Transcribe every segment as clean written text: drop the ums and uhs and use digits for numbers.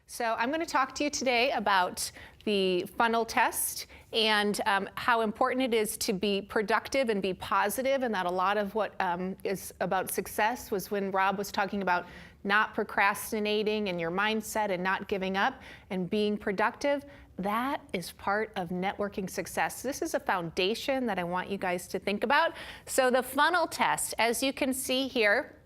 So I'm going to talk to you today about the funnel test and how important it is to be productive and be positive, and that a lot of what is about success was when Rob was talking about not procrastinating and your mindset and not giving up and being productive. That is part of networking success. This is a foundation that I want you guys to think about. So the funnel test, as you can see here,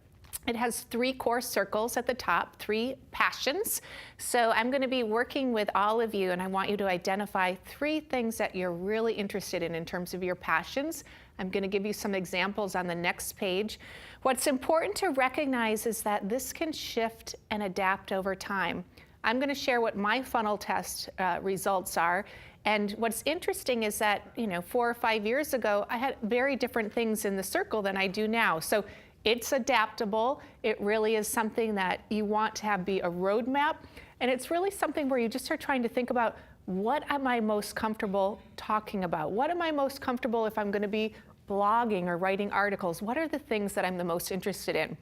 it has 3 core circles at the top, 3 passions. So I'm going to be working with all of you, and I want you to identify 3 things that you're really interested in terms of your passions. I'm going to give you some examples on the next page. What's important to recognize is that this can shift and adapt over time. I'm going to share what my funnel test results are. And what's interesting is that, 4 or 5 years ago, I had very different things in the circle than I do now. So it's adaptable. It really is something that you want to have be a roadmap. And it's really something where you just are trying to think about, what am I most comfortable talking about? What am I most comfortable if I'm going to be blogging or writing articles? What are the things that I'm the most interested in?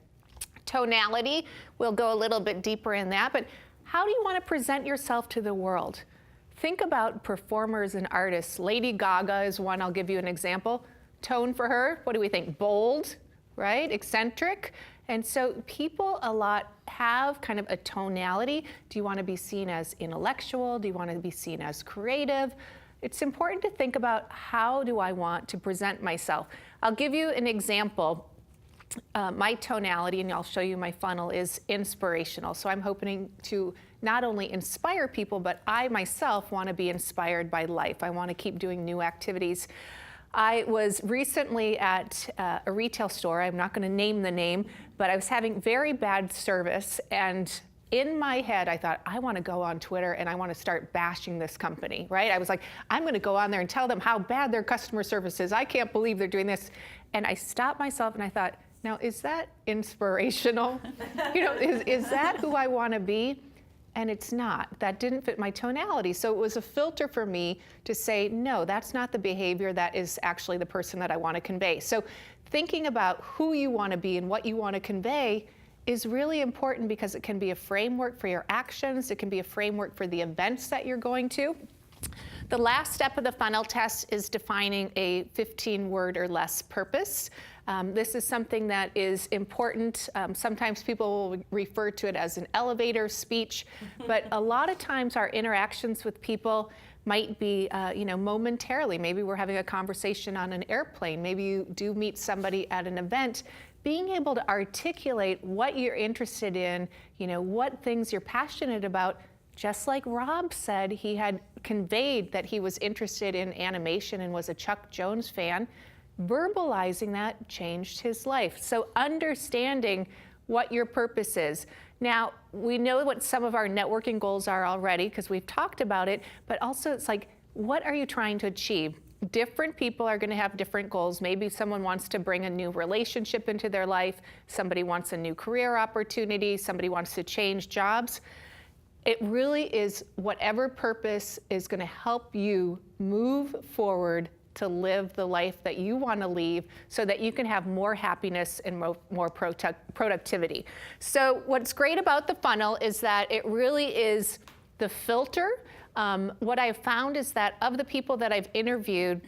Tonality, we'll go a little bit deeper in that, but how do you want to present yourself to the world? Think about performers and artists. Lady Gaga is one, I'll give you an example. Tone for her, what do we think? Bold, right? Eccentric. And so people a lot have kind of a tonality. Do you want to be seen as intellectual? Do you want to be seen as creative? It's important to think about, how do I want to present myself? I'll give you an example. My tonality, and I'll show you my funnel, is inspirational. So I'm hoping to not only inspire people, but I myself want to be inspired by life. I want to keep doing new activities. I was recently at a retail store. I'm not going to name the name, but I was having very bad service, and in my head, I thought, I want to go on Twitter and I want to start bashing this company, right? I was like, I'm going to go on there and tell them how bad their customer service is. I can't believe they're doing this. And I stopped myself and I thought, now, is that inspirational? Is that who I want to be? And it's not. That didn't fit my tonality. So it was a filter for me to say, no, that's not the behavior that is actually the person that I want to convey. So thinking about who you want to be and what you want to convey is really important, because it can be a framework for your actions. It can be a framework for the events that you're going to. The last step of the funnel test is defining a 15-word or less purpose. This is something that is important. Sometimes people will refer to it as an elevator speech, but a lot of times our interactions with people might be, momentarily. Maybe we're having a conversation on an airplane. Maybe you do meet somebody at an event. Being able to articulate what you're interested in, what things you're passionate about. Just like Rob said, he had conveyed that he was interested in animation and was a Chuck Jones fan. Verbalizing that changed his life. So understanding what your purpose is. Now, we know what some of our networking goals are already, because we've talked about it, but also it's like, what are you trying to achieve? Different people are going to have different goals. Maybe someone wants to bring a new relationship into their life. Somebody wants a new career opportunity. Somebody wants to change jobs. It really is whatever purpose is going to help you move forward to live the life that you want to leave, so that you can have more happiness and more productivity. So what's great about the funnel is that it really is the filter. What I've found is that of the people that I've interviewed,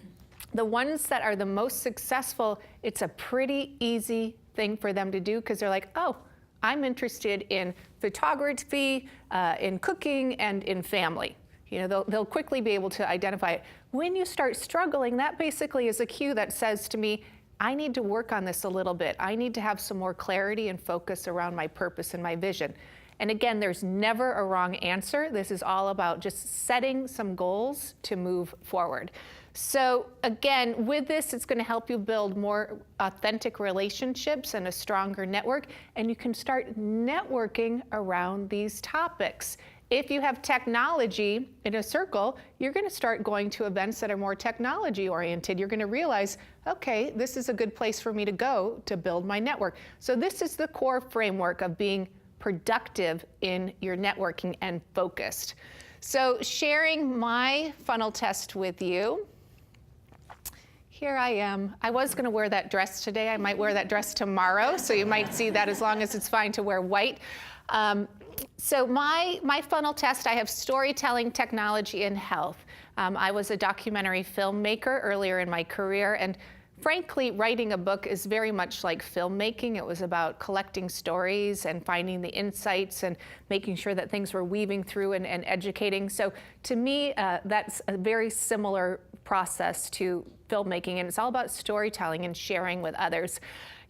the ones that are the most successful, it's a pretty easy thing for them to do, because they're like, oh, I'm interested in photography, in cooking, and in family. They'll quickly be able to identify it. When you start struggling, that basically is a cue that says to me, I need to work on this a little bit. I need to have some more clarity and focus around my purpose and my vision. And again, there's never a wrong answer. This is all about just setting some goals to move forward. So again, with this, it's going to help you build more authentic relationships and a stronger network, and you can start networking around these topics. If you have technology in a circle, you're going to start going to events that are more technology oriented. You're going to realize, okay, this is a good place for me to go to build my network. So this is the core framework of being productive in your networking and focused. So sharing my funnel test with you. Here I am. I was going to wear that dress today. I might wear that dress tomorrow, so you might see that, as long as it's fine to wear white. So my funnel test, I have storytelling, technology, and health. I was a documentary filmmaker earlier in my career, and frankly, writing a book is very much like filmmaking. It was about collecting stories and finding the insights and making sure that things were weaving through and educating. So to me, that's a very similar process to filmmaking, and it's all about storytelling and sharing with others.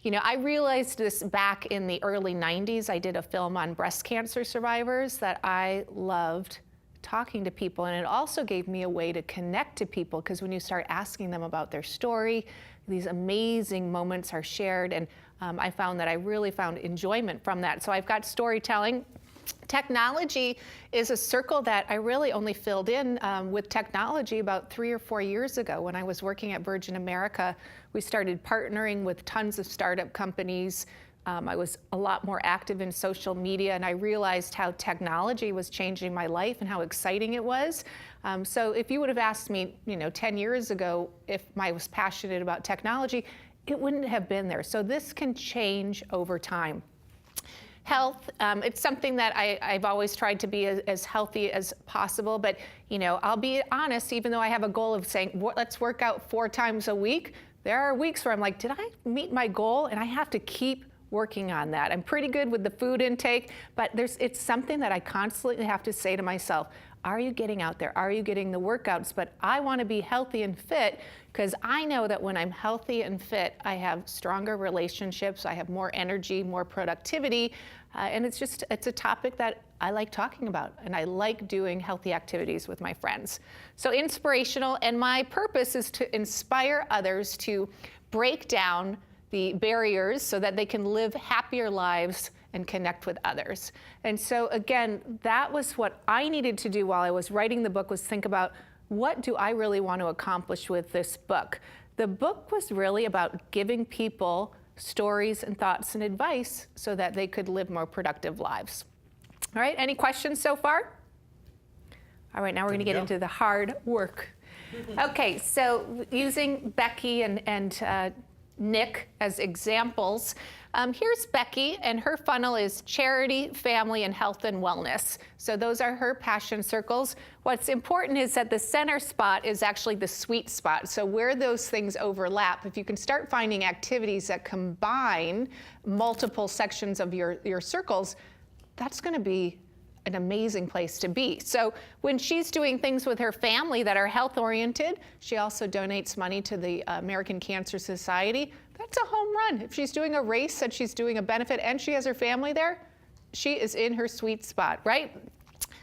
You know, I realized this back in the early 90s. I did a film on breast cancer survivors that I loved talking to people, and it also gave me a way to connect to people, because when you start asking them about their story, these amazing moments are shared, and I found that I really found enjoyment from that. So I've got storytelling. Technology is a circle that I really only filled in with technology about 3 or 4 years ago. When I was working at Virgin America, we started partnering with tons of startup companies. I was a lot more active in social media, and I realized how technology was changing my life and how exciting it was. So if you would have asked me, 10 years ago if I was passionate about technology, it wouldn't have been there. So this can change over time. Health, it's something that I've always tried to be as healthy as possible, but I'll be honest, even though I have a goal of saying, let's work out 4 times a week, there are weeks where I'm like, did I meet my goal? And I have to keep working on that. I'm pretty good with the food intake, but it's something that I constantly have to say to myself, are you getting out there? Are you getting the workouts? But I want to be healthy and fit, because I know that when I'm healthy and fit, I have stronger relationships, I have more energy, more productivity, and it's a topic that I like talking about, and I like doing healthy activities with my friends. So inspirational, and my purpose is to inspire others to break down the barriers so that they can live happier lives and connect with others. And so again, that was what I needed to do while I was writing the book, was think about, what do I really want to accomplish with this book? The book was really about giving people stories and thoughts and advice so that they could live more productive lives. All right, any questions so far? All right, now we're going to get into the hard work. Okay, so using Becky and Nick as examples. Here's Becky, and her funnel is charity, family, and health and wellness. So those are her passion circles. What's important is that the center spot is actually the sweet spot. So where those things overlap, if you can start finding activities that combine multiple sections of your circles, that's going to be an amazing place to be. So when she's doing things with her family that are health-oriented, she also donates money to the American Cancer Society. That's a home run. If she's doing a race that she's doing a benefit and she has her family there, she is in her sweet spot, right?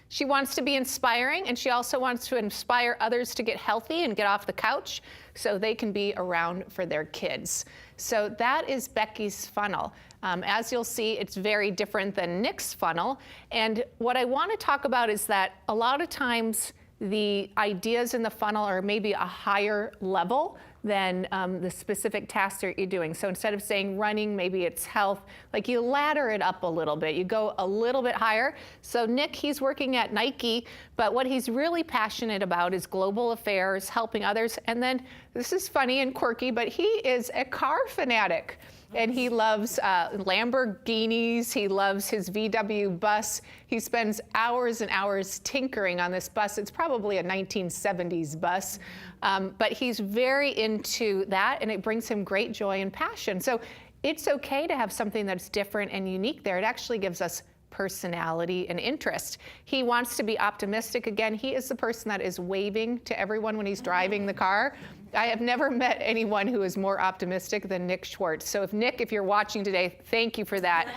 She wants to be inspiring, and she also wants to inspire others to get healthy and get off the couch so they can be around for their kids. So that is Becky's funnel. As you'll see, it's very different than Nick's funnel. And what I want to talk about is that a lot of times the ideas in the funnel are maybe a higher level than the specific tasks that you're doing. So instead of saying running, maybe it's health, like you ladder it up a little bit. You go a little bit higher. So Nick, he's working at Nike, but what he's really passionate about is global affairs, helping others. And then, this is funny and quirky, but he is a car fanatic. And he loves Lamborghinis, he loves his VW bus. He spends hours and hours tinkering on this bus. It's probably a 1970s bus, but he's very into that, and it brings him great joy and passion. So it's okay to have something that's different and unique there. It actually gives us personality and interest. He wants to be optimistic. Again, he is the person that is waving to everyone when he's driving the car. I have never met anyone who is more optimistic than Nick Schwartz. So Nick, if you're watching today, thank you for that.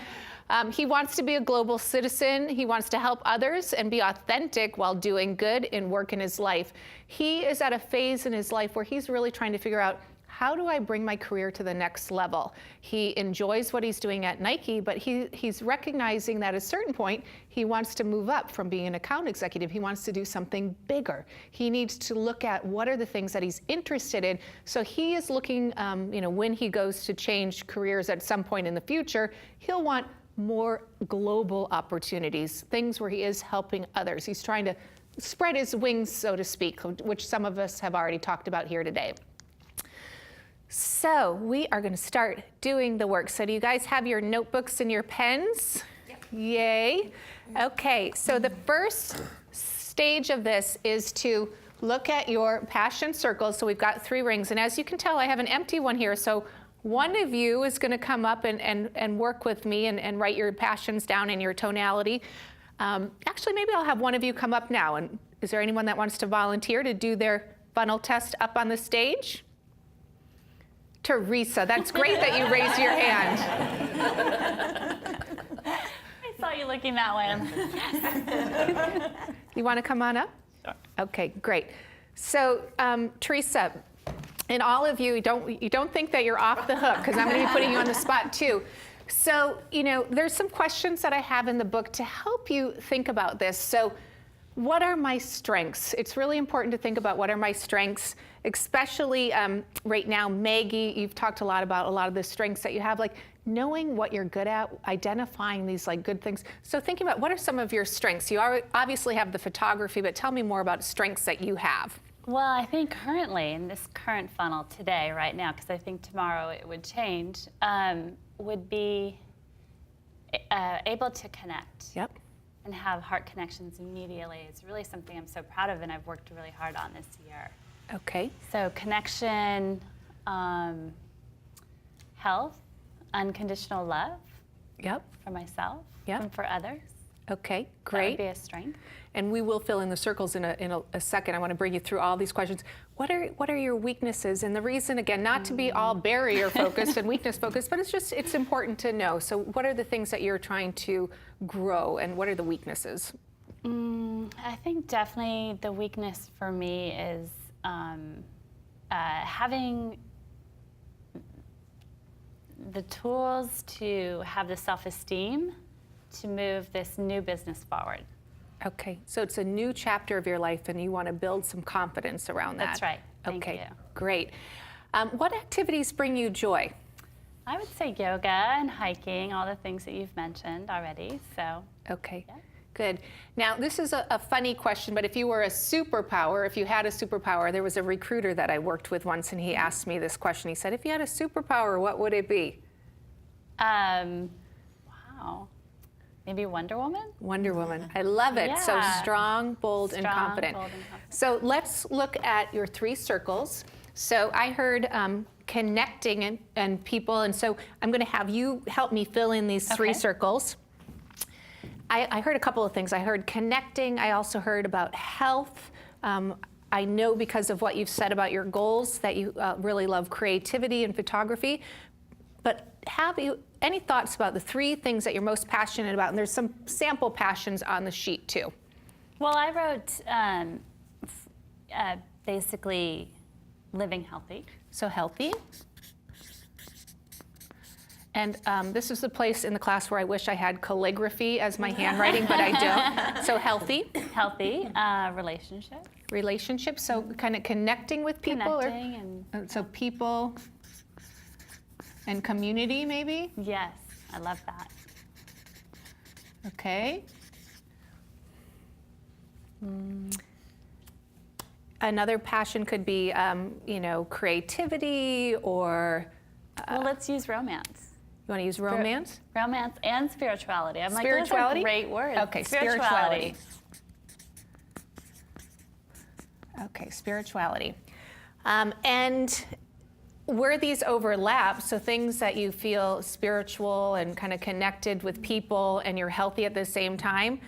He wants to be a global citizen. He wants to help others and be authentic while doing good in work in his life. He is at a phase in his life where he's really trying to figure out, how do I bring my career to the next level? He enjoys what he's doing at Nike, but he's recognizing that at a certain point, he wants to move up from being an account executive. He wants to do something bigger. He needs to look at what are the things that he's interested in. So he is looking, when he goes to change careers at some point in the future, he'll want more global opportunities, things where he is helping others. He's trying to spread his wings, so to speak, which some of us have already talked about here today. So we are going to start doing the work. So do you guys have your notebooks and your pens? Yep. Yay. Okay, so the first stage of this is to look at your passion circles. So we've got 3 rings, and as you can tell, I have an empty one here. So one of you is going to come up and work with me and write your passions down in your tonality. Actually, maybe I'll have one of you come up now. And is there anyone that wants to volunteer to do their funnel test up on the stage? Teresa, that's great that you raised your hand. I saw you looking that way. Yes. You want to come on up? Sure. Okay, great. So, Teresa, and all of you, you don't think that you're off the hook, because I'm going to be putting you on the spot too. So, there's some questions that I have in the book to help you think about this. So, what are my strengths? It's really important to think about what are my strengths, especially right now, Maggie, you've talked a lot about a lot of the strengths that you have, like knowing what you're good at, identifying these like good things. So thinking about what are some of your strengths? You obviously have the photography, but tell me more about strengths that you have. Well, I think currently in this current funnel today, right now, because I think tomorrow it would change, would be able to connect. Yep. And have heart connections immediately. It's really something I'm so proud of and I've worked really hard on this year. Okay. So connection, health, unconditional love. Yep. For myself. Yep. And for others. Okay, great. That would be a strength. And we will fill in the circles in a second. I want to bring you through all these questions. What are your weaknesses? And the reason, again, not to be all barrier focused and weakness focused, but it's important to know. So what are the things that you're trying to grow, and what are the weaknesses? I think definitely the weakness for me is having the tools to have the self-esteem to move this new business forward. Okay, so it's a new chapter of your life and you want to build some confidence around that. That's right. Thank you. Great. What activities bring you joy? I would say yoga and hiking, all the things that you've mentioned already. So. Okay. Yeah. Good. Now, this is a funny question, but if you were a superpower, if you had a superpower, there was a recruiter that I worked with once, and he asked me this question. He said, if you had a superpower, what would it be? Wow. Maybe Wonder Woman? Wonder Woman. I love it. Yeah. So strong, bold, and confident. Bold and confident. So let's look at your 3 circles. So I heard connecting and people, and so I'm going to have you help me fill in these 3 circles. I heard a couple of things. I heard connecting. I also heard about health. I know because of what you've said about your goals that you really love creativity and photography. But have you any thoughts about the 3 things that you're most passionate about? And there's some sample passions on the sheet too. Well, I wrote basically living healthy. So healthy. And this is the place in the class where I wish I had calligraphy as my handwriting, but I don't. So healthy. Healthy. Relationship. Relationship. So kind of connecting with people. Connecting and so people and community, maybe? Yes, I love that. Okay. Another passion could be, creativity or... well, let's use romance. You want to use romance? Romance and spirituality. I'm spirituality? Like, those are great words. Okay, spirituality. Okay, spirituality. And where these overlap, so things that you feel spiritual and kind of connected with people and you're healthy at the same time,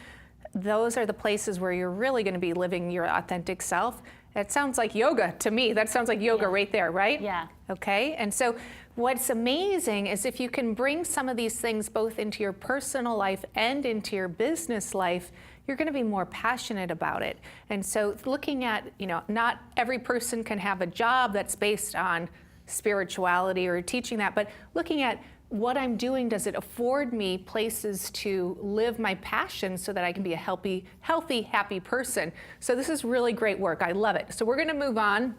those are the places where you're really going to be living your authentic self. That sounds like yoga to me. That sounds like yoga right there, right? Yeah. Okay, and so what's amazing is if you can bring some of these things both into your personal life and into your business life, you're going to be more passionate about it. And so looking at, not every person can have a job that's based on spirituality or teaching that, but looking at what I'm doing, does it afford me places to live my passion so that I can be a healthy, happy person? So this is really great work. I love it. So we're going to move on.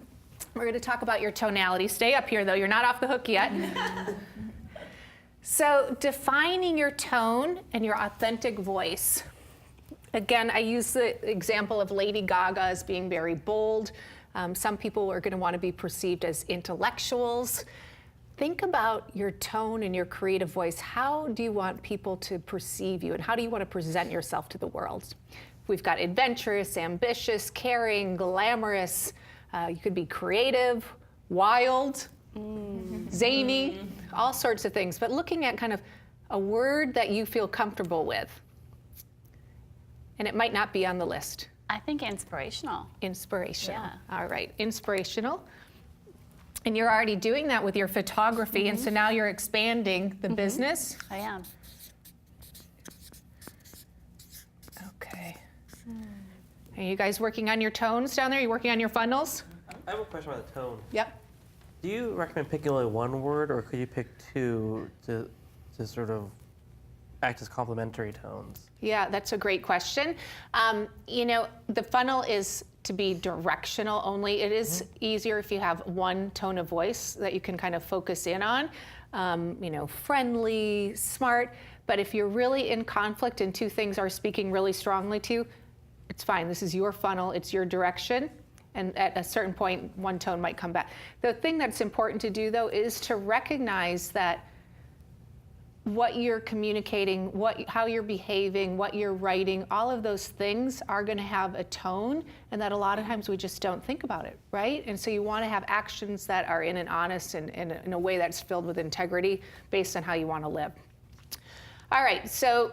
We're going to talk about your tonality. Stay up here, though. You're not off the hook yet. So defining your tone and your authentic voice. Again, I use the example of Lady Gaga as being very bold. Some people are going to want to be perceived as intellectuals. think about your tone and your creative voice. How do you want people to perceive you, and how do you want to present yourself to the world? We've got adventurous, ambitious, caring, glamorous. You could be creative, wild, zany, all sorts of things. But looking at kind of a word that you feel comfortable with. And it might not be on the list. I think inspirational. Inspirational. Yeah. All right, inspirational. And you're already doing that with your photography, and so now you're expanding the business. I am. Okay. Are you guys working on your tones down there? Are you working on your funnels? I have a question about the tone. Yep. Do you recommend picking only one word, or could you pick two to sort of act as complementary tones? Yeah, that's a great question. You know, the funnel is to be directional only. It is easier if you have one tone of voice that you can kind of focus in on. You know, friendly, smart. But if you're really in conflict and two things are speaking really strongly to you, it's fine. This is your funnel. It's your direction. And at a certain point, one tone might come back. The thing that's important to do, though, is to recognize that what you're communicating, how you're behaving, what you're writing, all of those things are going to have a tone, and that a lot of times we just don't think about it, right? And so you want to have actions that are in an honest and in a way that's filled with integrity based on how you want to live. All right, so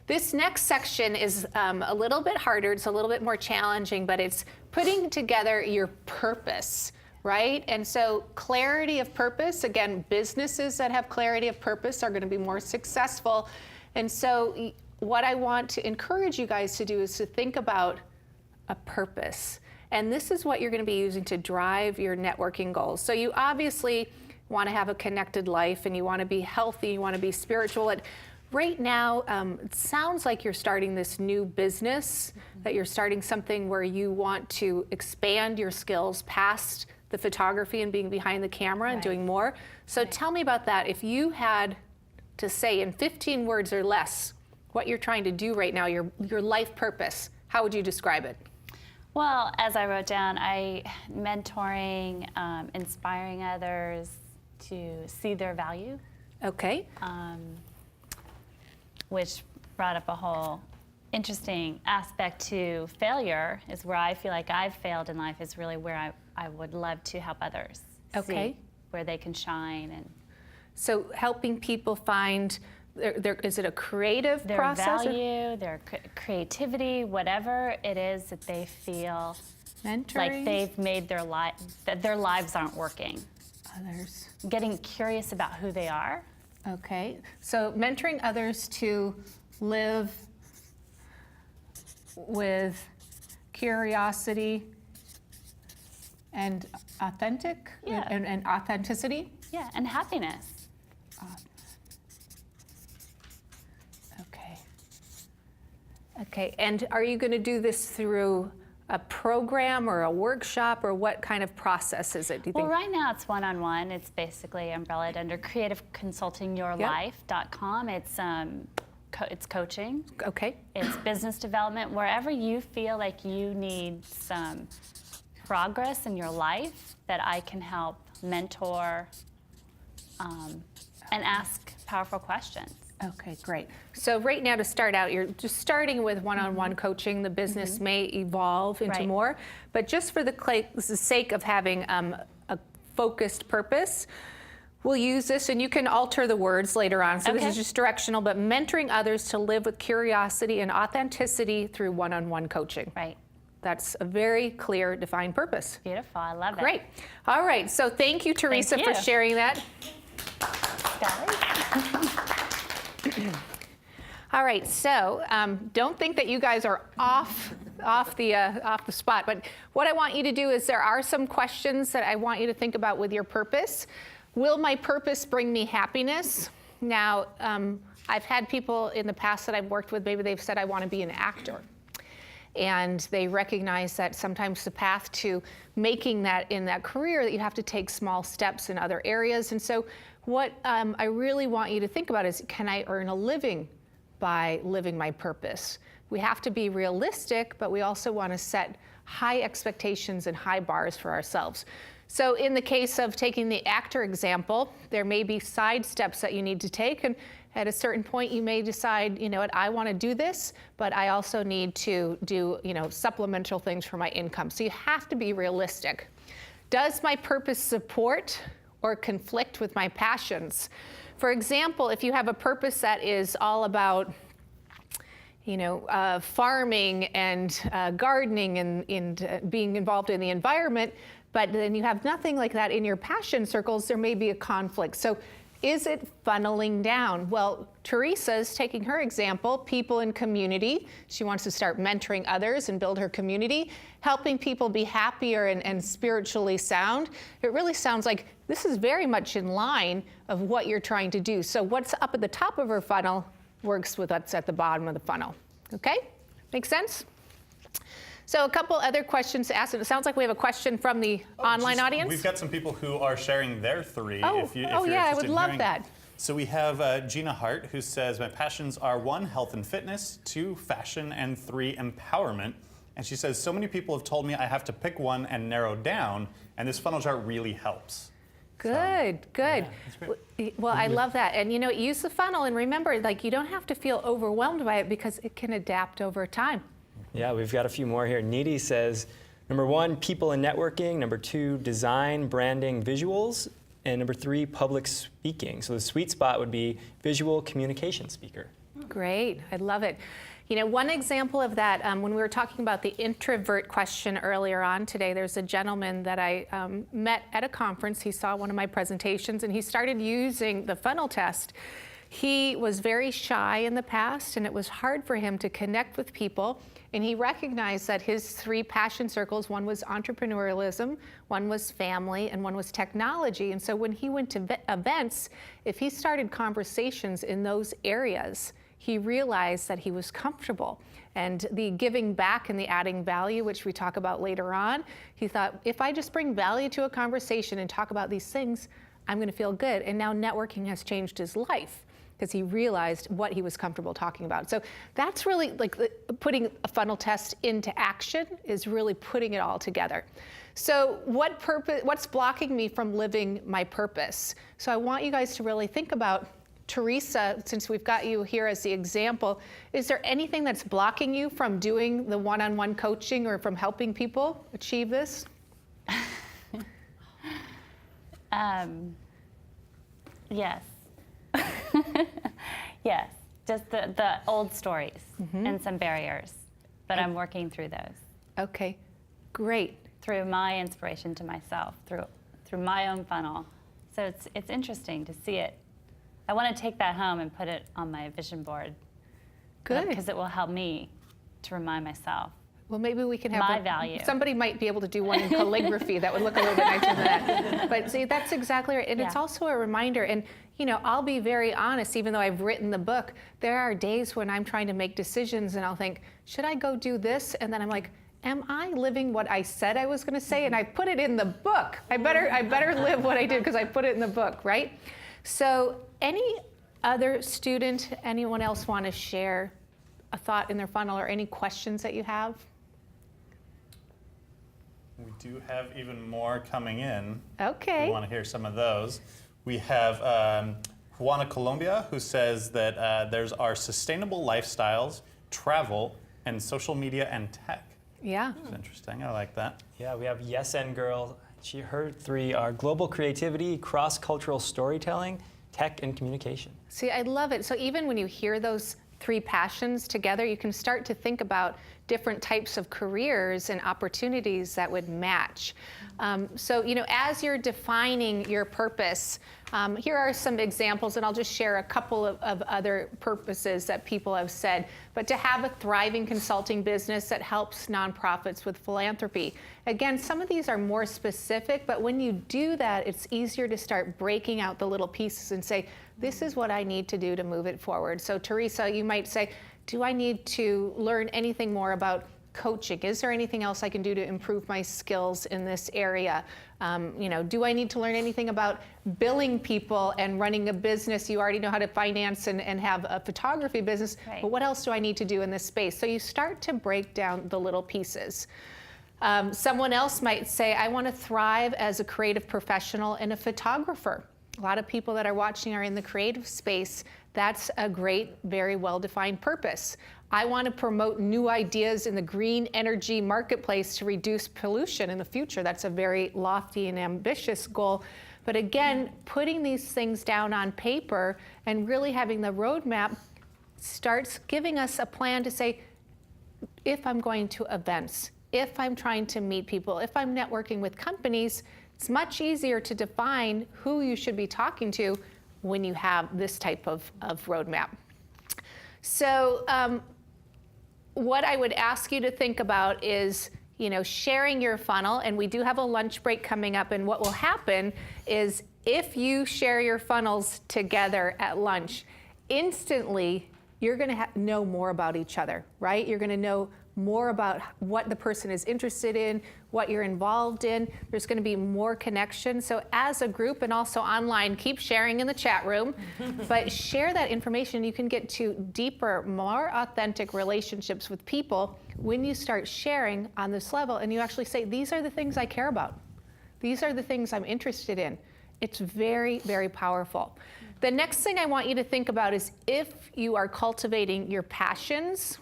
this next section is a little bit harder. It's a little bit more challenging, but it's putting together your purpose. Right? And so clarity of purpose, again, businesses that have clarity of purpose are going to be more successful. And so what I want to encourage you guys to do is to think about a purpose. And this is what you're going to be using to drive your networking goals. So you obviously want to have a connected life, and you want to be healthy, you want to be spiritual. And right now, it sounds like you're starting this new business, that you're starting something where you want to expand your skills past the photography and being behind the camera and doing more. So tell me about that. If you had to say in 15 words or less what you're trying to do right now, your life purpose, how would you describe it? Well, as I wrote down, mentoring, inspiring others to see their value. Okay. Which brought up a whole interesting aspect to failure, is where I feel like I've failed in life, is really where I would love to help others see where they can shine. And so helping people find, is it a creative their process? Value, their creativity, whatever it is that they feel Mentoring. Like they've made their that their lives aren't working. Others. Getting curious about who they are. Okay, so mentoring others to live with curiosity and authentic and authenticity. Yeah, and happiness. Okay. Okay, and are you going to do this through a program or a workshop, or what kind of process is it, do you think? Well, right now it's one-on-one. It's basically umbrellaed under creativeconsultingyourlife.com. It's coaching. Okay. It's business development. Wherever you feel like you need some progress in your life, that I can help mentor and ask powerful questions. Okay, great. So right now, to start out, you're just starting with one-on-one coaching. The business may evolve into more, but just for the sake of having a focused purpose, we'll use this, and you can alter the words later on. So this is just directional, but mentoring others to live with curiosity and authenticity through one-on-one coaching. Right. That's a very clear, defined purpose. Beautiful. I love it. Great. All right. So thank you, Teresa, for sharing that. All right, so don't think that you guys are off the spot, but what I want you to do is there are some questions that I want you to think about with your purpose. Will my purpose bring me happiness? Now, I've had people in the past that I've worked with, maybe they've said, I want to be an actor. And they recognize that sometimes the path to making that in that career, that you have to take small steps in other areas. And so what I really want you to think about is, can I earn a living by living my purpose? We have to be realistic, but we also want to set high expectations and high bars for ourselves. So in the case of taking the actor example, there may be side steps that you need to take, and at a certain point you may decide, you know what, I want to do this, but I also need to do, you know, supplemental things for my income. So you have to be realistic. Does my purpose support or conflict with my passions? For example, if you have a purpose that is all about, you know, farming and gardening and being involved in the environment, but then you have nothing like that in your passion circles, there may be a conflict. So is it funneling down? Well, Teresa's taking her example, people in community. She wants to start mentoring others and build her community, helping people be happier and spiritually sound. It really sounds like this is very much in line of what you're trying to do. So what's up at the top of her funnel works with what's at the bottom of the funnel. Okay? Make sense? So a couple other questions to ask. And it sounds like we have a question from the online audience. We've got some people who are sharing their three. If you're yeah, I interested would in love hearing. that. So we have Gina Hart, who says, my passions are 1, health and fitness, 2, fashion, and 3, empowerment. And she says, so many people have told me I have to pick one and narrow down, and this funnel chart really helps. Good. Yeah, that's great. Well, I love that. And you know, use the funnel and remember, like, you don't have to feel overwhelmed by it because it can adapt over time. Yeah, we've got a few more here. Needy says, number 1, people and networking. Number 2, design, branding, visuals. And number 3, public speaking. So the sweet spot would be visual communication speaker. Great, I love it. You know, one example of that, when we were talking about the introvert question earlier on today, there's a gentleman that I met at a conference. He saw one of my presentations and he started using the funnel test. He was very shy in the past and it was hard for him to connect with people. And he recognized that his 3 passion circles, one was entrepreneurialism, one was family, and one was technology. And so when he went to events, if he started conversations in those areas, he realized that he was comfortable. And the giving back and the adding value, which we talk about later on, he thought, if I just bring value to a conversation and talk about these things, I'm gonna feel good. And now networking has changed his life, because he realized what he was comfortable talking about. So that's really like putting a funnel test into action is really putting it all together. So what's blocking me from living my purpose? So I want you guys to really think about, Teresa, since we've got you here as the example, is there anything that's blocking you from doing the one-on-one coaching or from helping people achieve this? Yes. Yes, just the old stories and some barriers, but I'm working through those. Okay, great. Through my inspiration to myself, through my own funnel. So it's interesting to see it. I want to take that home and put it on my vision board. Good. Because it will help me to remind myself. Well, maybe we can have My value. Somebody might be able to do one in calligraphy that would look a little bit nicer than that. But see, that's exactly right. And it's Yeah. also a reminder. And you know, I'll be very honest, even though I've written the book, there are days when I'm trying to make decisions and I'll think, should I go do this? And then I'm like, am I living what I said I was going to say? And I put it in the book. I better live what I did because I put it in the book, right? So any other student, anyone else want to share a thought in their funnel or any questions that you have? We do have even more coming in. Okay. We want to hear some of those. We have Juana Colombia, who says that there's our sustainable lifestyles, travel, and social media and tech. Yeah. That's interesting. I like that. Yeah, we have Yes and Girl. Her 3 are global creativity, cross-cultural storytelling, tech, and communication. See, I love it. So even when you hear those 3 passions together, you can start to think about different types of careers and opportunities that would match. So, you know, as you're defining your purpose, here are some examples, and I'll just share a couple of other purposes that people have said. But to have a thriving consulting business that helps nonprofits with philanthropy. Again, some of these are more specific, but when you do that, it's easier to start breaking out the little pieces and say, this is what I need to do to move it forward. So Teresa, you might say, do I need to learn anything more about coaching? Is there anything else I can do to improve my skills in this area? You know, do I need to learn anything about billing people and running a business? You already know how to finance and have a photography business, Right. but what else do I need to do in this space? So you start to break down the little pieces. Someone else might say, I want to thrive as a creative professional and a photographer. A lot of people that are watching are in the creative space. That's a great, very well-defined purpose. I want to promote new ideas in the green energy marketplace to reduce pollution in the future. That's a very lofty and ambitious goal. But again, putting these things down on paper and really having the roadmap starts giving us a plan to say, if I'm going to events, if I'm trying to meet people, if I'm networking with companies, it's much easier to define who you should be talking to when you have this type of roadmap. So what I would ask you to think about is, sharing your funnel, and we do have a lunch break coming up, and what will happen is if you share your funnels together at lunch, instantly you're going to know more about each other, right? You're going to know more about what the person is interested in, what you're involved in. There's going to be more connection. So as a group and also online, keep sharing in the chat room, but share that information. You can get to deeper, more authentic relationships with people when you start sharing on this level and you actually say, these are the things I care about. These are the things I'm interested in. It's very, very powerful. The next thing I want you to think about is if you are cultivating your passions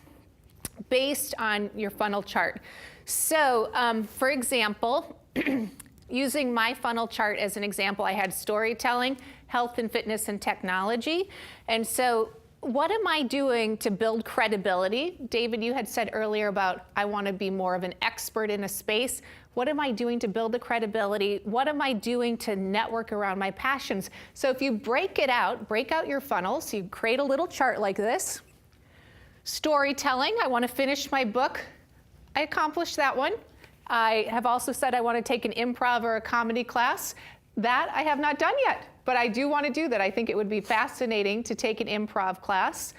based on your funnel chart. So, for example, using my funnel chart as an example, I had storytelling, health and fitness, and technology. And so what am I doing to build credibility? David, you had said earlier about I want to be more of an expert in a space. What am I doing to build the credibility? What am I doing to network around my passions? So if you break out your funnels, you create a little chart like this. Storytelling, I want to finish my book. I accomplished that one. I have also said I want to take an improv or a comedy class. That I have not done yet, but I do want to do that. I think it would be fascinating to take an improv class.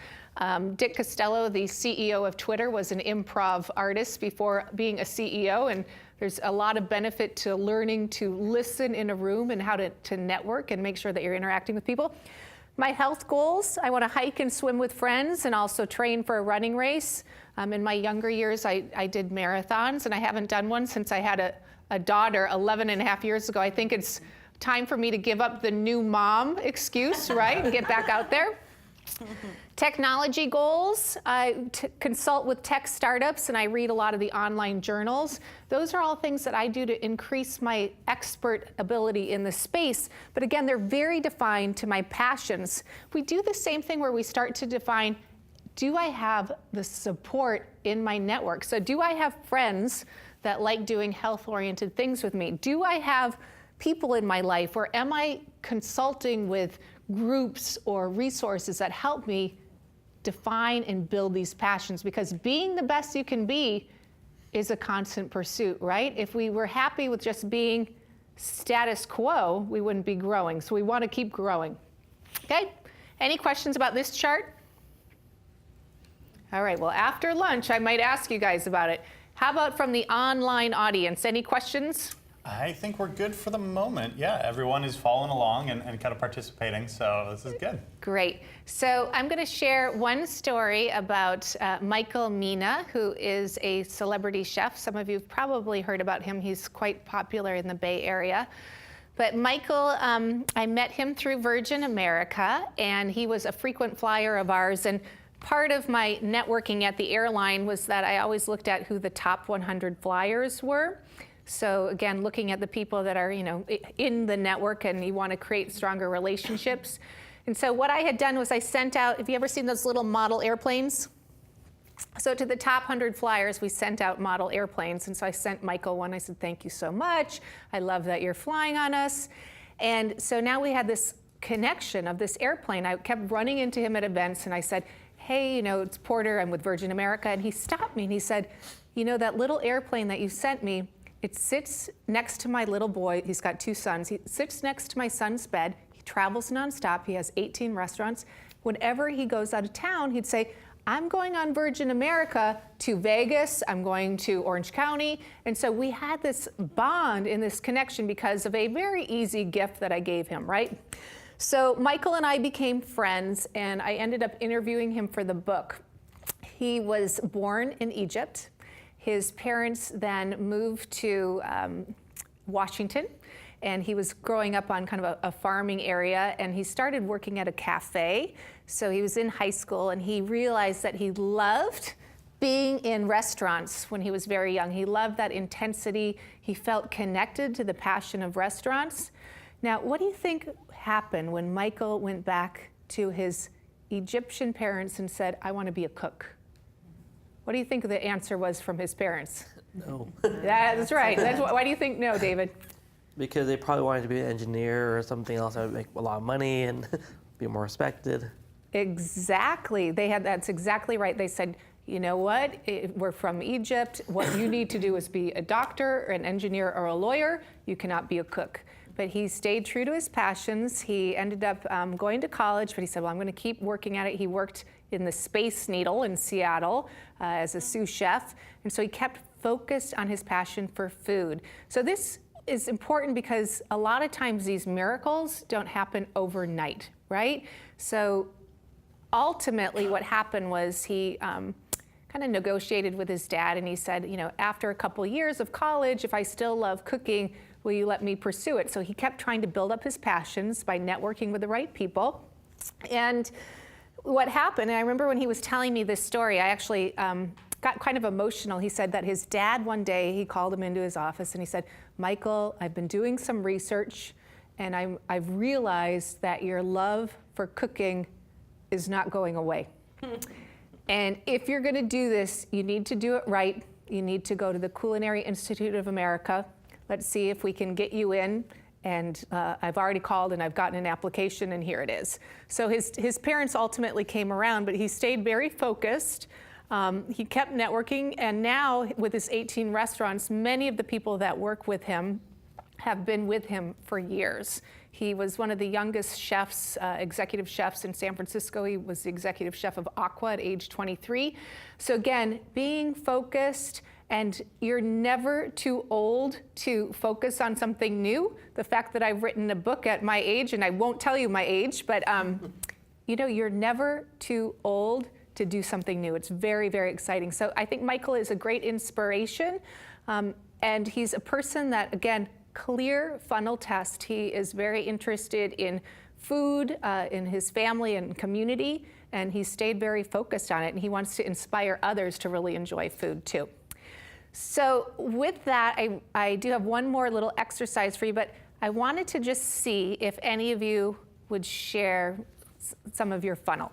Dick Costello, the CEO of Twitter, was an improv artist before being a CEO, and there's a lot of benefit to learning to listen in a room and how to network and make sure that you're interacting with people. My health goals, I want to hike and swim with friends and also train for a running race. In my younger years, I did marathons, and I haven't done one since I had a daughter 11 and a half years ago. I think it's time for me to give up the new mom excuse, right, and get back out there. Technology goals, I consult with tech startups and I read a lot of the online journals. Those are all things that I do to increase my expert ability in the space. But again, they're very defined to my passions. We do the same thing where we start to define, do I have the support in my network? So do I have friends that like doing health-oriented things with me? Do I have people in my life, or am I consulting with groups or resources that help me define and build these passions? Because being the best you can be is a constant pursuit, right? If we were happy with just being status quo, we wouldn't be growing. So we want to keep growing. Okay? Any questions about this chart? All right, well, after lunch, I might ask you guys about it. How about from the online audience? Any questions? I think we're good for the moment. Yeah, everyone is following along and kind of participating, so this is good. Great. So I'm going to share one story about Michael Mina, who is a celebrity chef. Some of you have probably heard about him. He's quite popular in the Bay Area. But Michael, I met him through Virgin America, and he was a frequent flyer of ours. And part of my networking at the airline was that I always looked at who the top 100 flyers were. So again, looking at the people that are, in the network, and you want to create stronger relationships. And so what I had done was I sent out, have you ever seen those little model airplanes? So to the top 100 flyers, we sent out model airplanes. And so I sent Michael one. I said, thank you so much. I love that you're flying on us. And so now we had this connection of this airplane. I kept running into him at events, and I said, hey, it's Porter. I'm with Virgin America. And he stopped me, and he said, that little airplane that you sent me, it sits next to my little boy. He's got 2 sons. He sits next to my son's bed. He travels nonstop. He has 18 restaurants. Whenever he goes out of town, he'd say, I'm going on Virgin America to Vegas. I'm going to Orange County. And so we had this bond in this connection because of a very easy gift that I gave him, right? So Michael and I became friends, and I ended up interviewing him for the book. He was born in Egypt. His parents then moved to Washington, and he was growing up on kind of a farming area, and he started working at a cafe. So he was in high school, and he realized that he loved being in restaurants when he was very young. He loved that intensity. He felt connected to the passion of restaurants. Now, what do you think happened when Michael went back to his Egyptian parents and said, I want to be a cook? What do you think the answer was from his parents? No. That's right. Why do you think no, David? Because they probably wanted to be an engineer or something else that would make a lot of money and be more respected. Exactly. That's exactly right. They said, you know what, we're from Egypt. What you need to do is be a doctor, or an engineer, or a lawyer. You cannot be a cook. But he stayed true to his passions. He ended up going to college, but he said, well, I'm going to keep working at it. He worked in the Space Needle in Seattle as a sous chef. And so he kept focused on his passion for food. So this is important because a lot of times these miracles don't happen overnight, right? So ultimately what happened was he kind of negotiated with his dad, and he said, you know, after a couple years of college, if I still love cooking, will you let me pursue it? So he kept trying to build up his passions by networking with the right people. And what happened, and I remember when he was telling me this story, I actually got kind of emotional. He said that his dad one day, he called him into his office and he said, Michael, I've been doing some research, and I've realized that your love for cooking is not going away. And if you're going to do this, you need to do it right. You need to go to the Culinary Institute of America. Let's see if we can get you in. And I've already called, and I've gotten an application, and here it is. So his parents ultimately came around, but he stayed very focused. He kept networking, and now with his 18 restaurants, many of the people that work with him have been with him for years. He was one of the youngest chefs, executive chefs in San Francisco. He was the executive chef of Aqua at age 23. So again, being focused, and you're never too old to focus on something new. The fact that I've written a book at my age, and I won't tell you my age, but you know, you're never too old to do something new. It's very, very exciting. So I think Michael is a great inspiration, and he's a person that, again, clear funnel test. He is very interested in food, in his family and community, and he stayed very focused on it, and he wants to inspire others to really enjoy food too. So with that, I do have one more little exercise for you, but I wanted to just see if any of you would share some of your funnel.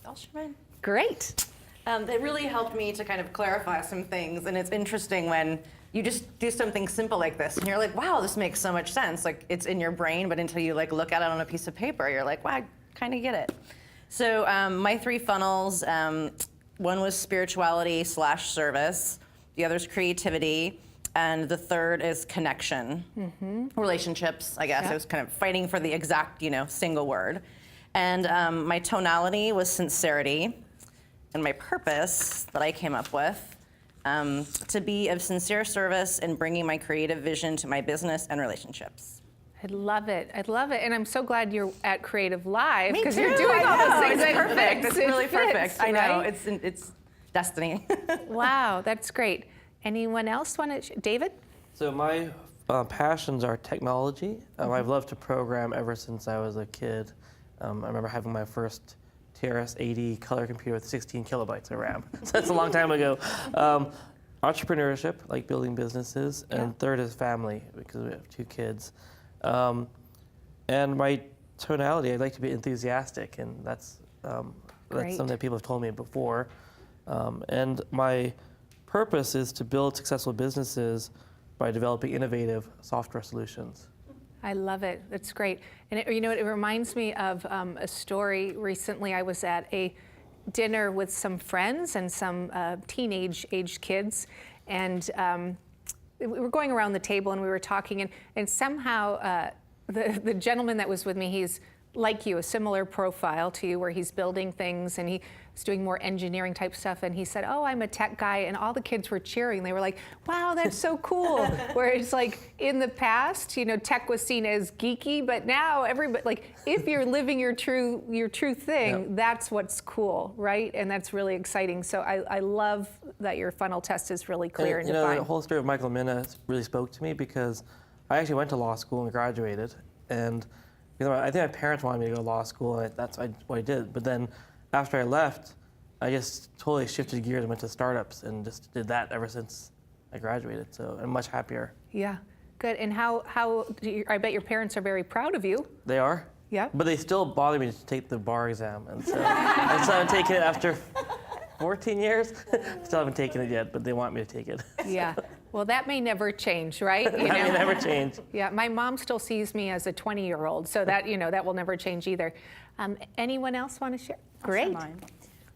I'll share mine. Great. They really helped me to kind of clarify some things, and it's interesting when you just do something simple like this, and you're like, wow, this makes so much sense. Like, it's in your brain, but until you like look at it on a piece of paper, you're like, wow, I kind of get it. So my 3 funnels, one was spirituality/service, the other's creativity, and the third is connection. Relationships, I guess. Yeah. I was kind of fighting for the exact, single word. And my tonality was sincerity, and my purpose that I came up with, to be of sincere service in bringing my creative vision to my business and relationships. I love it. I love it. And I'm so glad you're at Creative Live, Me because too. you're doing all those things. It's It perfect. fits. It's really It fits, perfect. I know. right? It's destiny. Wow, that's great. Anyone else want to? David? So my passions are technology. I've loved to program ever since I was a kid. I remember having my first TRS-80 color computer with 16 kilobytes of RAM. So that's a long time ago. Entrepreneurship, like building businesses, and third is family, because we have 2 kids. And my tonality, I'd like to be enthusiastic, and that's something that people have told me before. And my purpose is to build successful businesses by developing innovative software solutions. I love it. That's great. And you know what? It reminds me of a story. Recently, I was at a dinner with some friends and some teenage-aged kids, and we were going around the table and we were talking, and somehow the gentleman that was with me, he's like you, a similar profile to you, where he's building things and he's doing more engineering type stuff. And he said, "Oh, I'm a tech guy," and all the kids were cheering. They were like, "Wow, that's so cool." Whereas like in the past, tech was seen as geeky, but now everybody, like, if you're living your true thing, that's what's cool, right? And that's really exciting. So I love that your funnel test is really clear and defined. The whole story of Michael Minna really spoke to me, because I actually went to law school and graduated, and I think my parents wanted me to go to law school, and that's what I did. But then after I left, I just totally shifted gears and went to startups and just did that ever since I graduated. So I'm much happier. Yeah, good. And I bet your parents are very proud of you. They are? Yeah. But they still bother me to take the bar exam. And so I still haven't taken it after 14 years. Still haven't taken it yet, but they want me to take it. Yeah. Well, that may never change, right? That may never change. Yeah, my mom still sees me as a 20-year-old, so that that will never change either. Anyone else want to share? Great. Mine.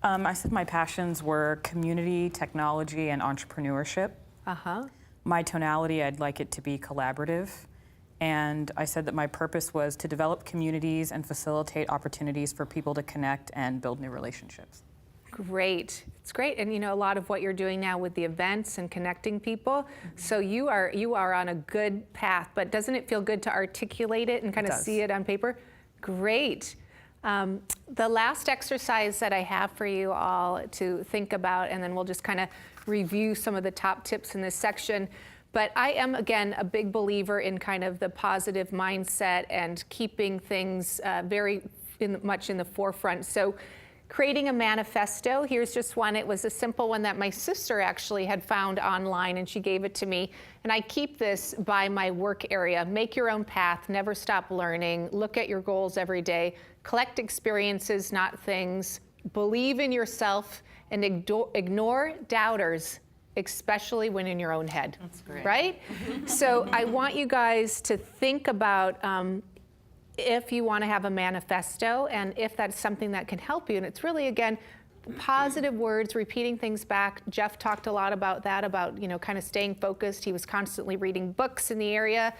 I said my passions were community, technology, and entrepreneurship. My tonality, I'd like it to be collaborative. And I said that my purpose was to develop communities and facilitate opportunities for people to connect and build new relationships. Great. It's great. And a lot of what you're doing now with the events and connecting people, so you are on a good path, but doesn't it feel good to articulate it and kind of see it on paper? Great. The last exercise that I have for you all to think about, and then we'll just kind of review some of the top tips in this section. But I am, again, a big believer in kind of the positive mindset and keeping things very much in the forefront. So creating a manifesto, here's just one. It was a simple one that my sister actually had found online, and she gave it to me. And I keep this by my work area. Make your own path, never stop learning, look at your goals every day, collect experiences, not things, believe in yourself, and ignore doubters, especially when in your own head. That's great. Right? So I want you guys to think about if you want to have a manifesto, and if that's something that can help you. And it's really, again, positive words, repeating things back. Jeff talked a lot about that, about kind of staying focused. He was constantly reading books in the area.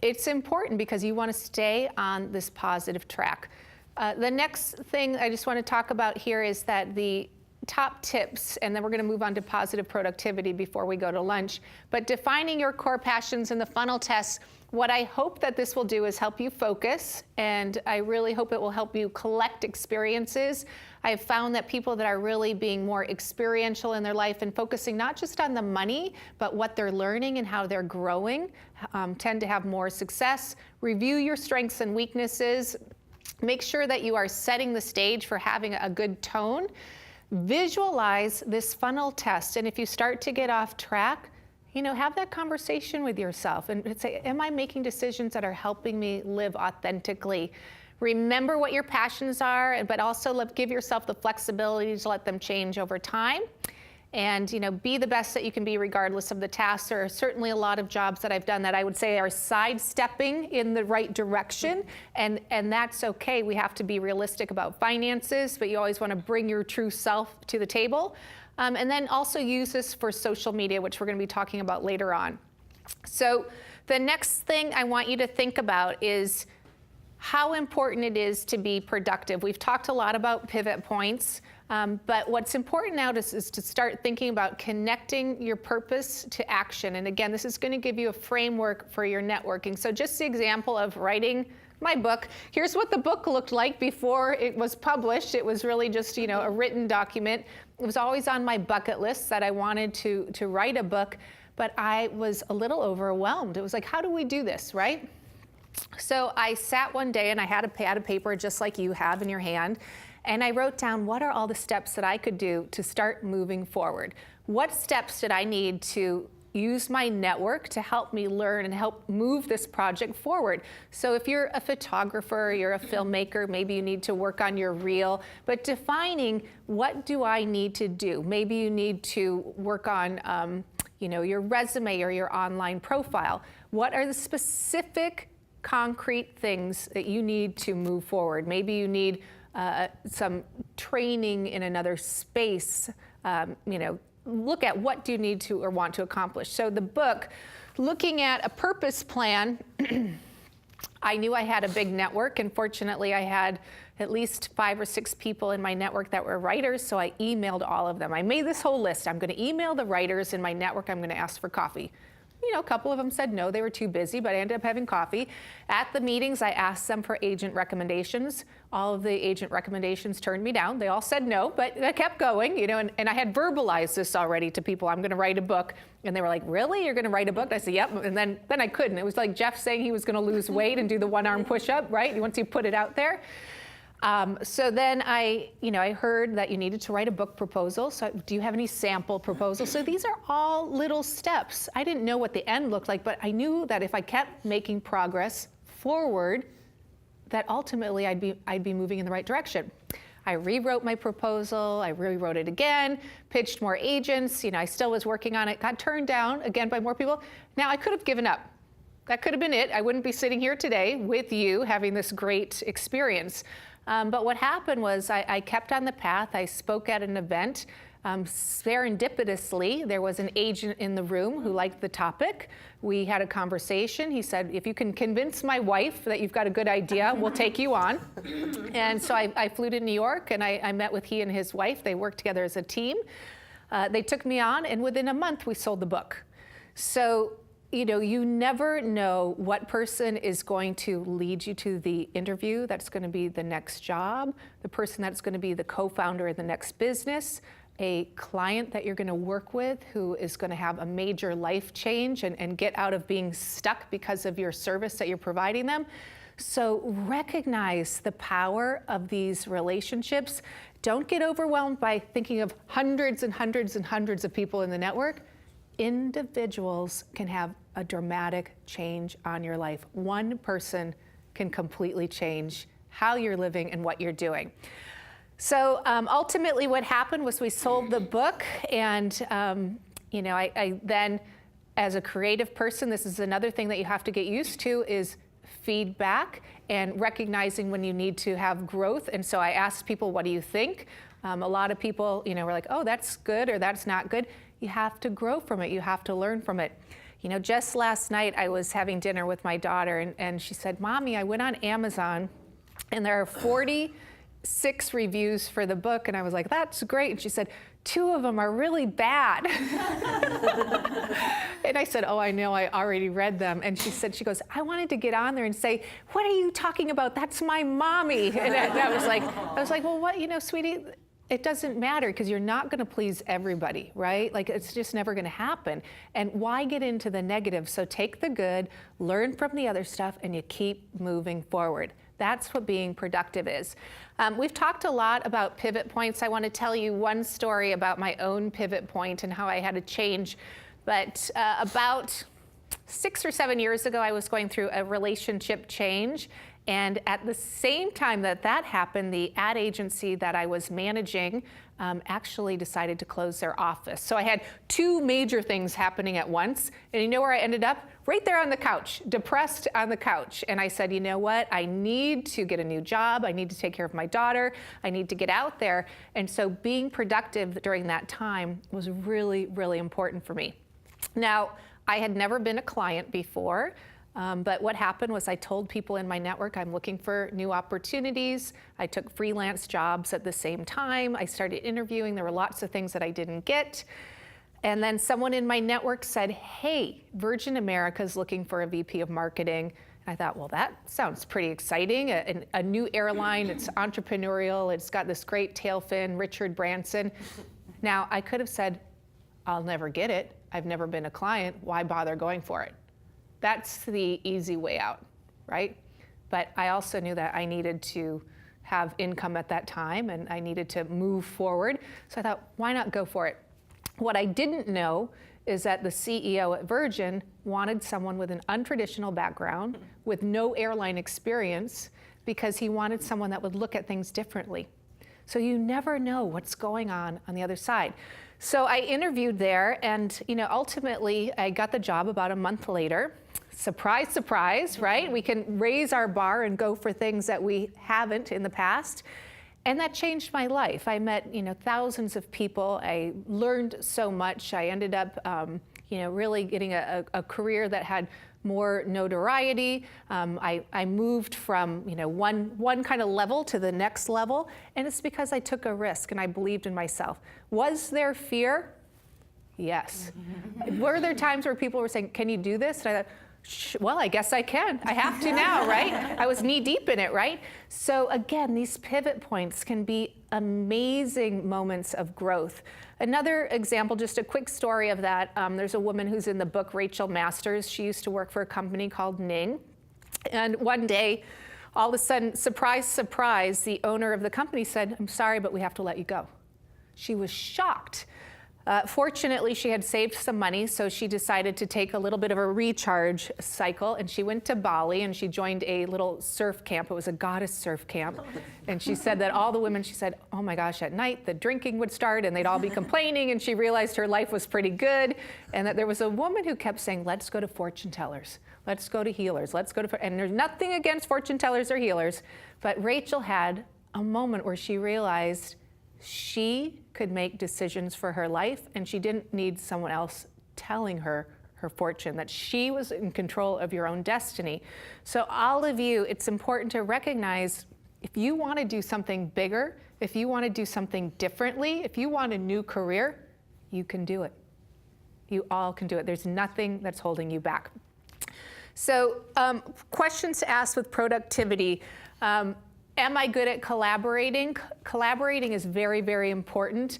It's important because you want to stay on this positive track. The next thing I just want to talk about here is that the top tips, and then we're going to move on to positive productivity before we go to lunch. But defining your core passions in the funnel test, what I hope that this will do is help you focus, and I really hope it will help you collect experiences. I've found that people that are really being more experiential in their life and focusing not just on the money, but what they're learning and how they're growing, tend to have more success. Review your strengths and weaknesses. Make sure that you are setting the stage for having a good tone. Visualize this funnel test, and if you start to get off track, have that conversation with yourself and say, am I making decisions that are helping me live authentically? Remember what your passions are, but also give yourself the flexibility to let them change over time. And be the best that you can be regardless of the tasks. There are certainly a lot of jobs that I've done that I would say are sidestepping in the right direction, and that's okay. We have to be realistic about finances, but you always want to bring your true self to the table. And then also use this for social media, which we're going to be talking about later on. So the next thing I want you to think about is how important it is to be productive. We've talked a lot about pivot points, but what's important now is to start thinking about connecting your purpose to action. And again, this is going to give you a framework for your networking. So just the example of writing my book. Here's what the book looked like before it was published. It was really just a written document. It was always on my bucket list that I wanted to write a book, but I was a little overwhelmed. It was like, how do we do this, right? So I sat one day and I had a pad of paper just like you have in your hand, and I wrote down what are all the steps that I could do to start moving forward. What steps did I need to use my network to help me learn and help move this project forward? So if you're a photographer, you're a filmmaker, maybe you need to work on your reel, but defining what do I need to do? Maybe you need to work on your resume or your online profile. What are the specific concrete things that you need to move forward? Maybe you need some training in another space, look at what do you need to or want to accomplish. So the book, looking at a purpose plan, I knew I had a big network, and fortunately I had at least 5 or 6 people in my network that were writers, so I emailed all of them. I made this whole list. I'm going to email the writers in my network. I'm going to ask for coffee. You know, a couple of them said no, they were too busy, but I ended up having coffee. At the meetings, I asked them for agent recommendations. All of the agent recommendations turned me down. They all said no, but I kept going, you know, and I had verbalized this already to people. I'm going to write a book. And they were like, really? You're going to write a book? And I said, yep. And then I couldn't. It was like Jeff saying he was going to lose weight and do the one-arm push-up, right? Once you put it out there. So then I heard that you needed to write a book proposal. So do you have any sample proposals? So these are all little steps. I didn't know what the end looked like, but I knew that if I kept making progress forward, that ultimately I'd be moving in the right direction. I rewrote my proposal. I rewrote it again, pitched more agents. You know, I still was working on it, got turned down again by more people. Now I could have given up. That could have been it. I wouldn't be sitting here today with you having this great experience. But what happened was I kept on the path. I spoke at an event. Serendipitously, there was an agent in the room who liked the topic. We had a conversation. He said, if you can convince my wife that you've got a good idea, we'll take you on. And so I flew to New York, and I met with he and his wife. They worked together as a team. They took me on, and within a month, we sold the book. So, you know, you never know what person is going to lead you to the interview that's going to be the next job, the person that's going to be the co-founder of the next business, a client that you're going to work with who is going to have a major life change and get out of being stuck because of your service that you're providing them. So recognize the power of these relationships. Don't get overwhelmed by thinking of hundreds and hundreds and hundreds of people in the network. Individuals can have a dramatic change on your life. One person can completely change how you're living and what you're doing. So ultimately what happened was we sold the book, and you know, I then, as a creative person, this is another thing that you have to get used to, is feedback and recognizing when you need to have growth. And so I asked people, what do you think? A lot of people, you know, were like, oh, that's good or that's not good. You have to grow from it. You have to learn from it. You know, just last night I was having dinner with my daughter, and she said, Mommy, I went on Amazon and there are 46 reviews for the book. And I was like, that's great. And she said, 2 of them are really bad. And I said, oh, I know, I already read them. And she goes, I wanted to get on there and say, what are you talking about? That's my mommy. And I was like, well, what, you know, sweetie, it doesn't matter, because you're not going to please everybody, right? Like, it's just never going to happen. And why get into the negative? So take the good, learn from the other stuff, and you keep moving forward. That's what being productive is. We've talked a lot about pivot points. I want to tell you one story about my own pivot point and how I had to change. But about 6 or 7 years ago, I was going through a relationship change. And at the same time that happened, the ad agency that I was managing actually decided to close their office. So I had 2 major things happening at once. And you know where I ended up? Right there on the couch, depressed on the couch. And I said, you know what? I need to get a new job. I need to take care of my daughter. I need to get out there. And so being productive during that time was really, really important for me. Now, I had never been a client before. But what happened was I told people in my network I'm looking for new opportunities. I took freelance jobs at the same time. I started interviewing. There were lots of things that I didn't get. And then someone in my network said, hey, Virgin America is looking for a VP of marketing. And I thought, well, that sounds pretty exciting. A new airline, it's entrepreneurial, it's got this great tail fin, Richard Branson. Now, I could have said, I'll never get it. I've never been a client. Why bother going for it? That's the easy way out, right? But I also knew that I needed to have income at that time, and I needed to move forward. So I thought, why not go for it? What I didn't know is that the CEO at Virgin wanted someone with an untraditional background, with no airline experience, because he wanted someone that would look at things differently. So you never know what's going on the other side. So I interviewed there, and you know, ultimately I got the job about a month later. Surprise, surprise, right? We can raise our bar and go for things that we haven't in the past. And that changed my life. I met, you know, thousands of people. I learned so much. I ended up, you know, really getting a career that had more notoriety. I moved from one kind of level to the next level, and it's because I took a risk and I believed in myself. Was there fear? Yes. Were there times where people were saying, can you do this? And I thought, well, I guess I can. I have to now, right? I was knee deep in it, right? So again, these pivot points can be amazing moments of growth. Another example, just a quick story of that, there's a woman who's in the book, Rachel Masters. She used to work for a company called Ning. And one day, all of a sudden, surprise, surprise, the owner of the company said, I'm sorry, but we have to let you go. She was shocked. Fortunately, she had saved some money, so she decided to take a little bit of a recharge cycle, and she went to Bali, and she joined a little surf camp. It was a goddess surf camp. And she said that all the women, she said, oh my gosh, at night the drinking would start, and they'd all be complaining, and she realized her life was pretty good, and that there was a woman who kept saying, let's go to fortune tellers. Let's go to healers. Let's go to, and there's nothing against fortune tellers or healers, but Rachel had a moment where she realized she could make decisions for her life, and she didn't need someone else telling her her fortune, that she was in control of your own destiny. So all of you, it's important to recognize if you want to do something bigger, if you want to do something differently, if you want a new career, you can do it. You all can do it. There's nothing that's holding you back. So questions to ask with productivity. Am I good at collaborating? Collaborating is very, very important.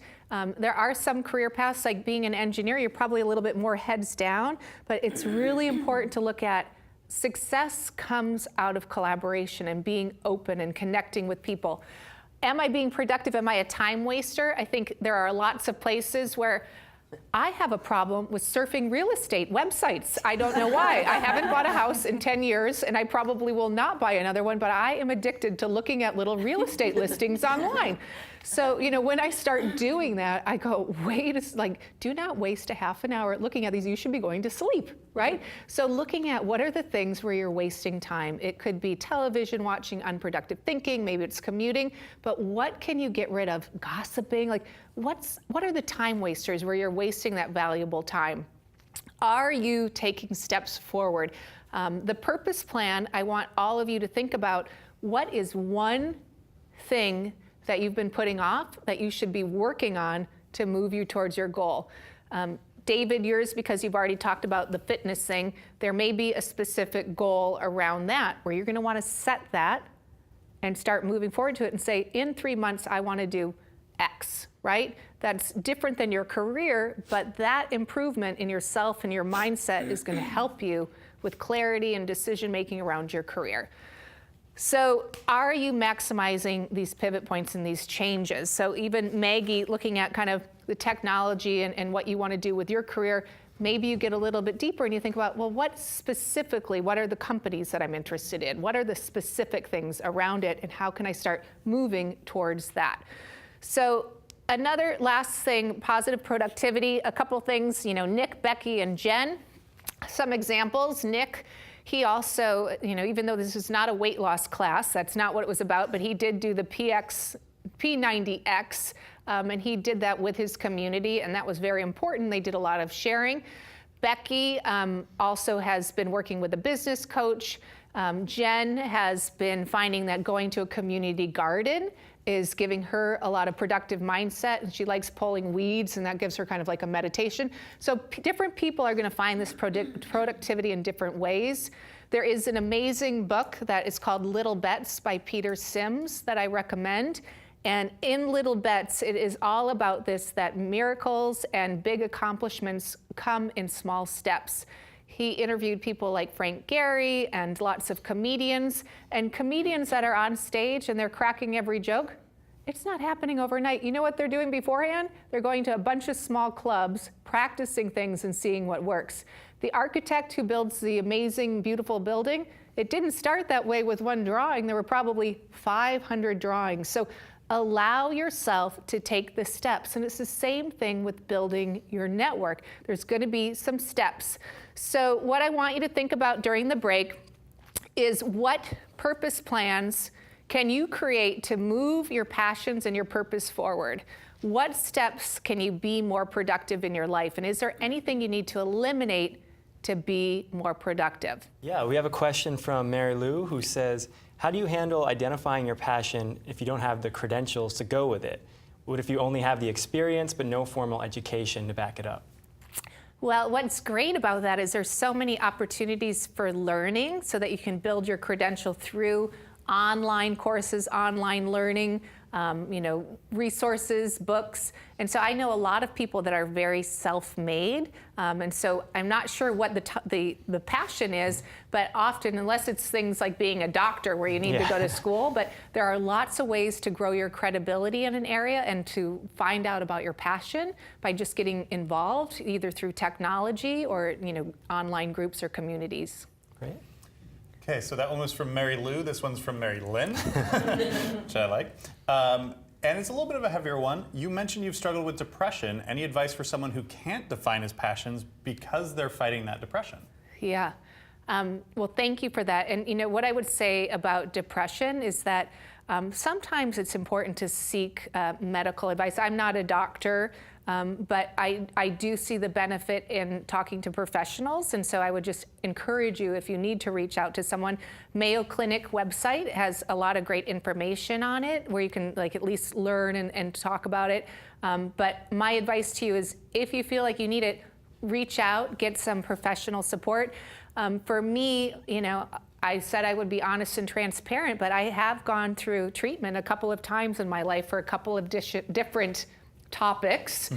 There are some career paths, like being an engineer, you're probably a little bit more heads down, but it's really important to look at success comes out of collaboration and being open and connecting with people. Am I being productive? Am I a time waster? I think there are lots of places where I have a problem with surfing real estate websites. I don't know why. I haven't bought a house in 10 years, and I probably will not buy another one, but I am addicted to looking at little real estate listings online. So, when I start doing that, I go, do not waste a half an hour looking at these. You should be going to sleep, right? So looking at what are the things where you're wasting time. It could be television watching, unproductive thinking, maybe it's commuting, but what can you get rid of? Gossiping, what are the time wasters where you're wasting that valuable time? Are you taking steps forward? The purpose plan, I want all of you to think about what is one thing that you've been putting off that you should be working on to move you towards your goal. David, yours, because you've already talked about the fitness thing, there may be a specific goal around that where you're going to want to set that and start moving forward to it and say, in 3 months, I want to do X, right? That's different than your career, but that improvement in yourself and your mindset is going to help you with clarity and decision making around your career. So are you maximizing these pivot points and these changes? So even Maggie, looking at kind of the technology and what you want to do with your career, maybe you get a little bit deeper and you think about, well, what are the companies that I'm interested in? What are the specific things around it, and how can I start moving towards that? So another last thing, positive productivity, a couple things, Nick, Becky, and Jen. Some examples, Nick, he also, even though this is not a weight loss class, that's not what it was about, but he did do the P90X, and he did that with his community, and that was very important. They did a lot of sharing. Becky also has been working with a business coach. Jen has been finding that going to a community garden is giving her a lot of productive mindset, and she likes pulling weeds, and that gives her kind of like a meditation. So different people are going to find this productivity in different ways. There is an amazing book that is called Little Bets by Peter Sims that I recommend. And in Little Bets, it is all about this, that miracles and big accomplishments come in small steps. He interviewed people like Frank Gehry and lots of comedians. And comedians that are on stage and they're cracking every joke, it's not happening overnight. You know what they're doing beforehand? They're going to a bunch of small clubs, practicing things and seeing what works. The architect who builds the amazing, beautiful building, it didn't start that way with one drawing. There were probably 500 drawings. So allow yourself to take the steps. And it's the same thing with building your network. There's going to be some steps. So what I want you to think about during the break is what purpose plans can you create to move your passions and your purpose forward? What steps can you be more productive in your life? And is there anything you need to eliminate to be more productive. Yeah, we have a question from Mary Lou who says, how do you handle identifying your passion if you don't have the credentials to go with it? What if you only have the experience but no formal education to back it up? Well, what's great about that is there's so many opportunities for learning so that you can build your credential through online courses, online learning, resources, books. And so I know a lot of people that are very self-made. And so I'm not sure what the passion is, but often, unless it's things like being a doctor where you need to go to school, but there are lots of ways to grow your credibility in an area and to find out about your passion by just getting involved, either through technology or online groups or communities. Great. Okay, so that one was from Mary Lou. This one's from Mary Lynn, which I like. And it's a little bit of a heavier one. You mentioned you've struggled with depression. Any advice for someone who can't define his passions because they're fighting that depression? Yeah. Well, thank you for that. And what I would say about depression is that sometimes it's important to seek medical advice. I'm not a doctor, but I do see the benefit in talking to professionals. And so I would just encourage you, if you need to reach out to someone. Mayo Clinic website has a lot of great information on it where you can at least learn and talk about it. But my advice to you is if you feel like you need it, reach out, get some professional support. For me, I said I would be honest and transparent, but I have gone through treatment a couple of times in my life for a couple of different topics.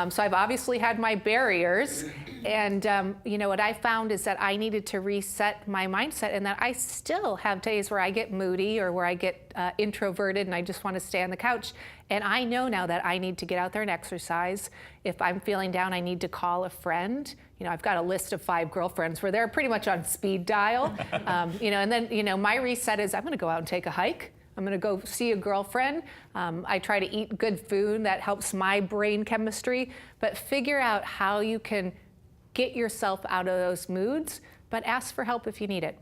So I've obviously had my barriers. And what I found is that I needed to reset my mindset, and that I still have days where I get moody or where I get introverted and I just want to stay on the couch. And I know now that I need to get out there and exercise. If I'm feeling down, I need to call a friend. I've got a list of 5 girlfriends where they're pretty much on speed dial. And then, my reset is I'm going to go out and take a hike. I'm going to go see a girlfriend. I try to eat good food that helps my brain chemistry. But figure out how you can get yourself out of those moods, but ask for help if you need it.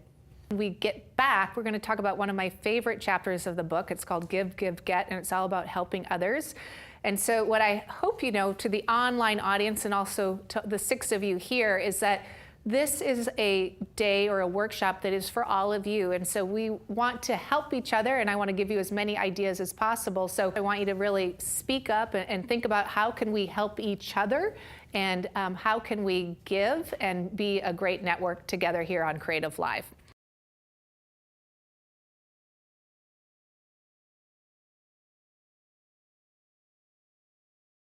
When we get back, we're going to talk about one of my favorite chapters of the book. It's called Give, Give, Get, and it's all about helping others. And so what I hope you know to the online audience and also to the 6 of you here is that this is a day or a workshop that is for all of you. And so we want to help each other, and I want to give you as many ideas as possible. So I want you to really speak up and think about how can we help each other, and how can we give and be a great network together here on Creative Live.